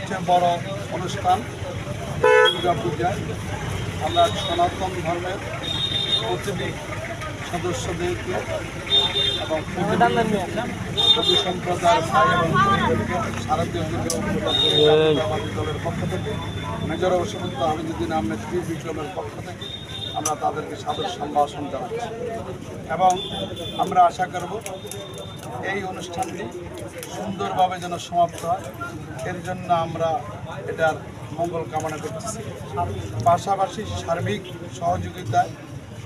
সবচেয়ে বড় অনুষ্ঠান দুর্গা পূজায় আমরা সনাতন ধর্মের প্রতিটি সদস্যদেরকে এবং কবি সম্প্রদায়ের ভাই এবং বোনদেরকে শারদীয় দুর্গা উপলক্ষে দলের পক্ষ থেকে মেজর অবসরপ্রাপ্ত হামিদুদ্দিন আহমেদ বীর বিক্রমের পক্ষ থেকে আমরা তাদেরকে সাদর সম্ভাষণ জানাচ্ছি এবং আমরা আশা করব এই অনুষ্ঠানটি সুন্দরভাবে যেন সমাপ্ত হয়, এর জন্য আমরা এটার মঙ্গল কামনা করতেছি। পাশাপাশি সার্বিক সহযোগিতায়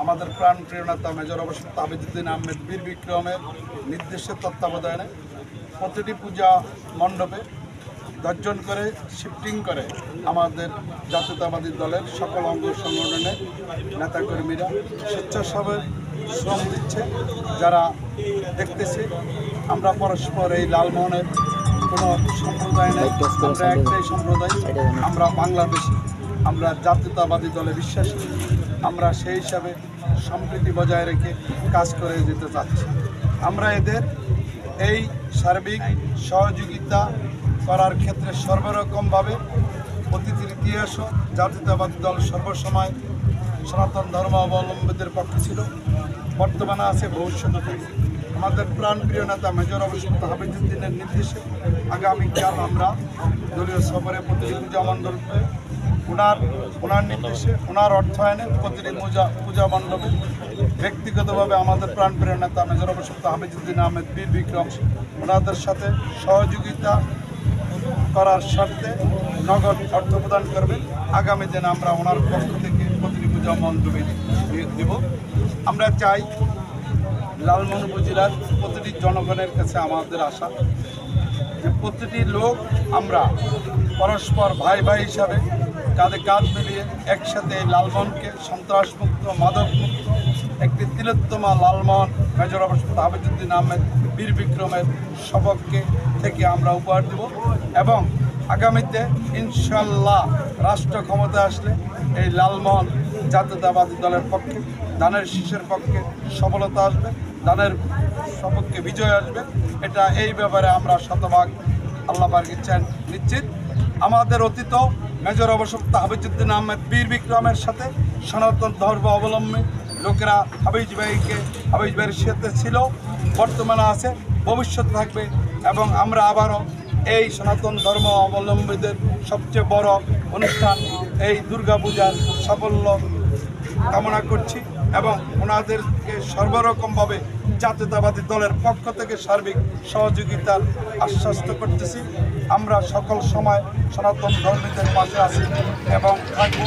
আমাদের প্রাণপ্রিয় নেতা মেজর অবসরপ্রাপ্ত হামিদুদ্দিন আহমেদ বীর বিক্রমের নির্দেশের তত্ত্বাবধানে প্রতিটি পূজা মণ্ডপে 10 জন করে শিফটিং করে আমাদের জাতীয়তাবাদী দলের সকল অঙ্গ সংগঠনের নেতাকর্মীরা স্বেচ্ছাসেবক শ্রম দিচ্ছে। যারা দেখতেছে আমরা পরস্পর এই লালমোহনের কোনো সম্প্রদায় নেই, আমরা একটাই সম্প্রদায়, আমরা বাংলাদেশি, আমরা জাতীয়তাবাদী দলে বিশ্বাসী, আমরা সেই হিসাবে সম্প্রীতি বজায় রেখে কাজ করে যেতে চাচ্ছি। আমরা এদের এই সার্বিক সহযোগিতা করার ক্ষেত্রে সর্বরকমভাবে অতীতের ইতিহাসও জাতীয়তাবাদী দল সর্বসময় সনাতন ধর্মাবলম্বীদের পক্ষে ছিল, বর্তমানে আছে, ভবিষ্যতে থাকবে। আমাদের প্রাণপ্রিয় নেতা মেজর অবসরপ্রাপ্ত হামিদুদ্দিনের নির্দেশে আগামীকাল আমরা দলীয় সফরে প্রতিটি পূজা মণ্ডপে ওনার নির্দেশে ওনার অর্থায়নে প্রতিটি পূজা মণ্ডপে ব্যক্তিগতভাবে আমাদের প্রাণপ্রিয় নেতা মেজর অবসরপ্রাপ্ত হামিদুদ্দিন আহমেদ বীর বিক্রম ওনাদের সাথে সহযোগিতা করার স্বার্থে নগদ অর্থ প্রদান করবেন। আগামী দিনে আমরা ওনার পক্ষ থেকে প্রতিটি পূজা মণ্ডপে দেব। আমরা চাই লালমোহন উপজেলার প্রতিটি জনগণের কাছে আমাদের আশা যে প্রতিটি লোক আমরা পরস্পর ভাই ভাই হিসাবে কাঁধে কাঁধ মিলিয়ে একসাথে এই লালমোহনকে সন্ত্রাসমুক্ত মাদকমুক্ত একটি তিলোত্তমা লালমোহন মেজর অবসরপ্রাপ্ত হামিদুদ্দিন আহমেদ বীর বিক্রমের সপক্ষে থেকে আমরা উপহার দেব এবং আগামীতে ইনশাল্লাহ রাষ্ট্র ক্ষমতা আসলে এই লালমোহন জাতীয়তাবাদী দলের পক্ষে ধানের শীষের পক্ষে সফলতা আসবে, ধানের সপক্ষে বিজয় আসবে। এটা এই ব্যাপারে আমরা শতভাগ আল্লাহ পাকের ইচ্ছা নিশ্চিত। আমাদের অতীতও মেজর অবসরপ্রাপ্ত হামিদুদ্দিন আহমেদ বীর বিক্রমের সাথে সনাতন ধর্ম অবলম্বী লোকেরা হাবিজ ভাইয়ের সাথে ছিল, বর্তমানে আছে, ভবিষ্যৎ থাকবে এবং আমরা আবারও এই সনাতন ধর্ম অবলম্বীদের সবচেয়ে বড় অনুষ্ঠান এই দুর্গা পূজার সাফল্য কামনা করছি এবং ওনাদেরকে সর্বরকমভাবে জাতীয়তাবাদী দলের পক্ষ থেকে সার্বিক সহযোগিতার আশ্বস্ত করতেছি। আমরা সকল সময় সনাতন ধর্মীদের পাশে আছি এবং থাকব।